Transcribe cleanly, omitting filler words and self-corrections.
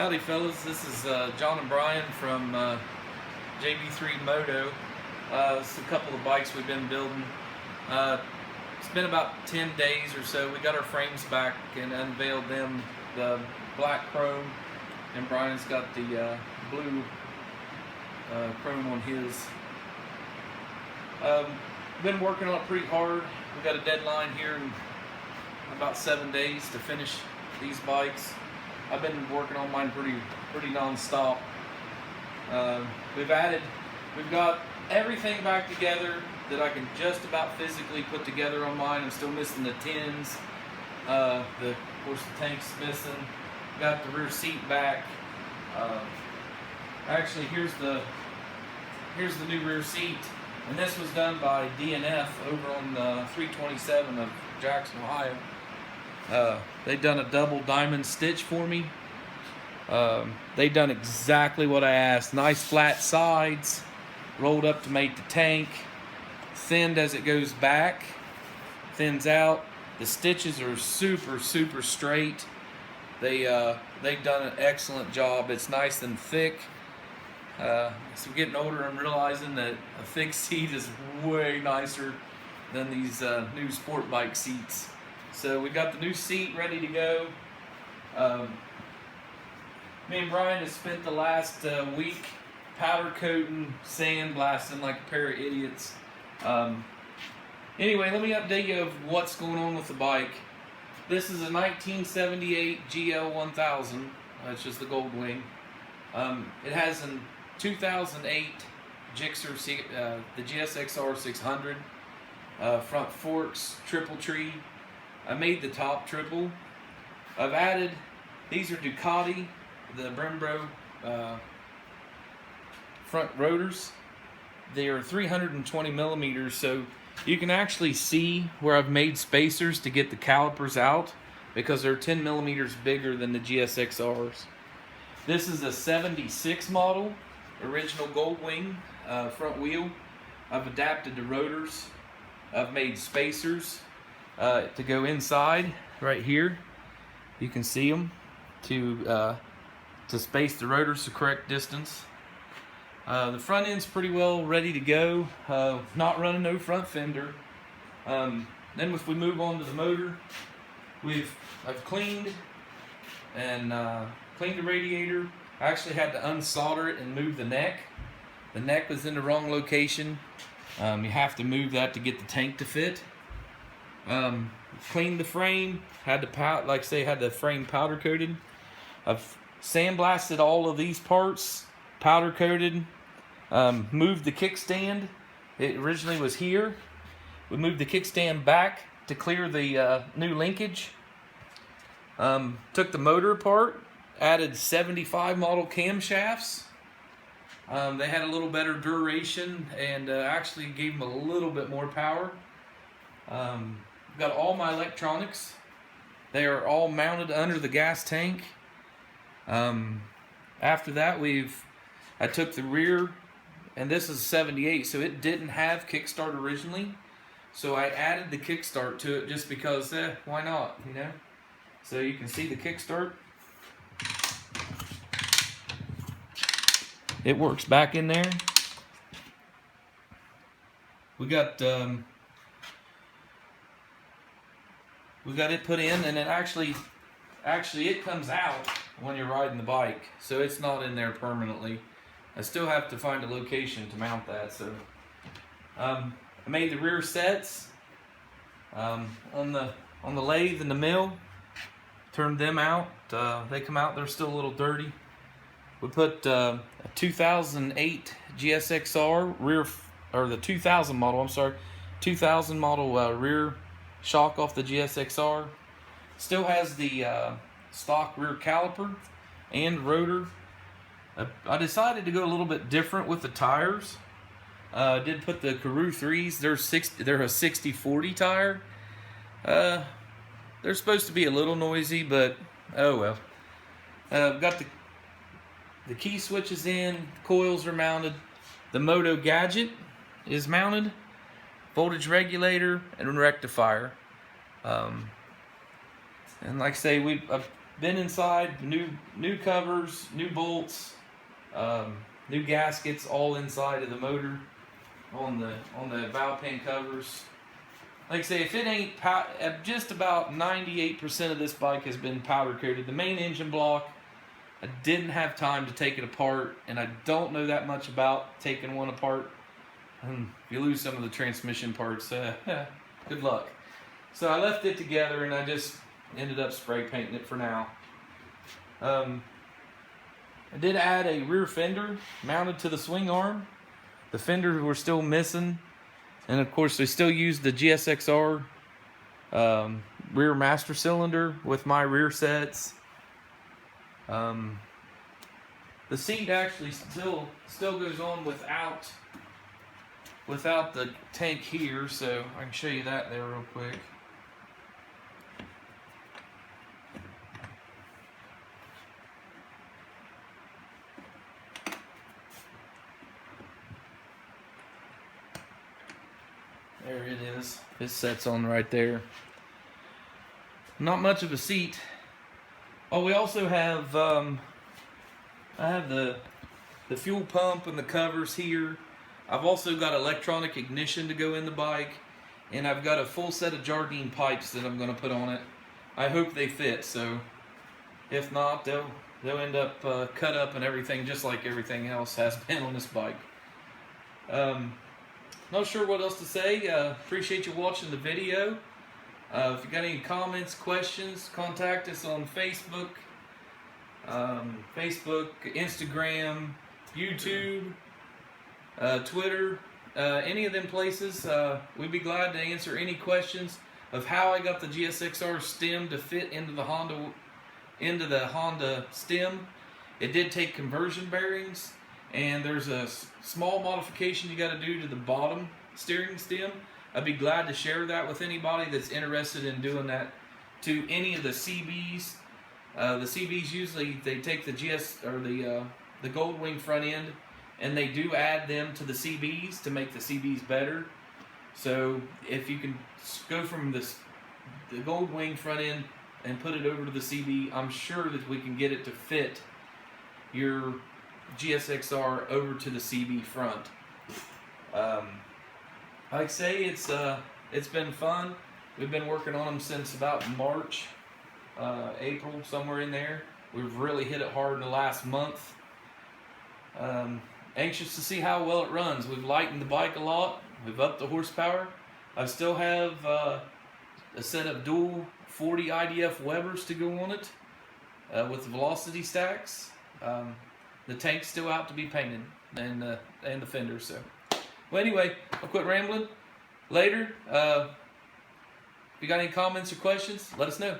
Howdy fellas, this is John and Brian from JB3 Moto. It's a couple of bikes we've been building. It's been about 10 days or so. We got our frames back and unveiled them, the black chrome, and Brian's got the blue chrome on his. Been working on it pretty hard. We got a deadline here in about 7 days to finish these bikes. I've been working on mine pretty non-stop. We've got everything back together that I can just about physically put together on mine. I'm still missing the tins. Of course, the tank's missing. Got the rear seat back. Actually, here's the new rear seat, and this was done by DNF over on 327 of Jackson, Ohio. They've done a double diamond stitch for me. They've done exactly what I asked. Nice flat sides, rolled up to mate the tank, thinned as it goes back, thins out. The stitches are super straight. They've done an excellent job. It's nice and thick. As I'm getting older, I'm realizing that a thick seat is way nicer than these new sport bike seats. So we got the new seat ready to go. Me and Brian have spent the last week powder coating, sand blasting like a pair of idiots. Anyway, let me update you of what's going on with the bike. This is a 1978 Gl1000. It's just the gold wing. It has a 2008 Gixxer, the GSXR 600. Front forks, triple tree. I made the top triple. I've added, these are Ducati, the Brembo front rotors. They are 320 millimeters, so you can actually see where I've made spacers to get the calipers out because they're 10 millimeters bigger than the GSXRs. This is a 76 model, original gold wing front wheel. I've adapted the rotors. I've made spacers to go inside right here. You can see them to space the rotors the correct distance. The front end's pretty well ready to go. Not running no front fender. Then if we move on to the motor, I've cleaned and cleaned the radiator. I actually had to unsolder it and move the neck. The neck was in the wrong location. You have to move that to get the tank to fit. Cleaned the frame, had the frame powder coated. I've sandblasted all of these parts, powder coated. Moved the kickstand. It originally was here. We moved the kickstand back to clear the new linkage. Took the motor apart, added 75 model camshafts. They had a little better duration and actually gave them a little bit more power. Got all my electronics. They are all mounted under the gas tank. After that, I took the rear, and this is 78, so it didn't have kickstart originally. So I added the kickstart to it just because, why not, you know? So you can see the kickstart. It works back in there. We got it put in, and it actually it comes out when you're riding the bike, so it's not in there permanently. I still have to find a location to mount that. So I made the rear sets on the lathe in the mill. Turned them out. They come out. They're still a little dirty. We put a 2008 GSXR rear, or the 2000 model. I'm sorry, 2000 model rear shock off the GSXR. Still has the stock rear caliper and rotor. I decided to go a little bit different with the tires. Did put the Karoo 3s. They're a 60/40 tire. They're supposed to be a little noisy, but oh well. Got the key switches in, coils are mounted. The Moto gadget is mounted. Voltage regulator and rectifier. And like I say, I've been inside, new covers, new bolts, new gaskets, all inside of the motor on the valve pan covers. Like I say, if it ain't just about 98% of this bike has been powder coated. The main engine block, I didn't have time to take it apart, and I don't know that much about taking one apart. If you lose some of the transmission parts, good luck. So I left it together, and I just ended up spray painting it for now. I did add a rear fender mounted to the swing arm. The fenders were still missing, and of course they still use the GSXR rear master cylinder with my rear sets. The seat actually still goes on without the tank here, so I can show you that there real quick. There it is. It sets on right there. Not much of a seat. Oh, we also have I have the fuel pump and the covers here. I've also got electronic ignition to go in the bike, and I've got a full set of Jardine pipes that I'm going to put on it. I hope they fit. So if not, they'll end up cut up and everything, just like everything else has been on this bike. Not sure what else to say. Appreciate you watching the video. If you got any comments, questions, contact us on Facebook, Instagram, YouTube, Twitter, any of them places. We'd be glad to answer any questions of how I got the GSXR stem to fit into the Honda stem. It did take conversion bearings, and there's a small modification you got to do to the bottom steering stem. I'd be glad to share that with anybody that's interested in doing that to any of the CBs. The CBs usually they take the the gold wing front end, and they do add them to the CBs to make the CBs better. So if you can go from the gold wing front end and put it over to the CB, I'm sure that we can get it to fit your GSXR over to the CB front. Like I say, it's been fun. We've been working on them since about March, April, somewhere in there. We've really hit it hard in the last month. Anxious to see how well it runs. We've lightened the bike a lot. We've upped the horsepower. I still have a set of dual 40 IDF Webers to go on it with the velocity stacks. The tank's still out to be painted, and the fender. So, well, anyway, I'll quit rambling. Later, if you got any comments or questions, let us know.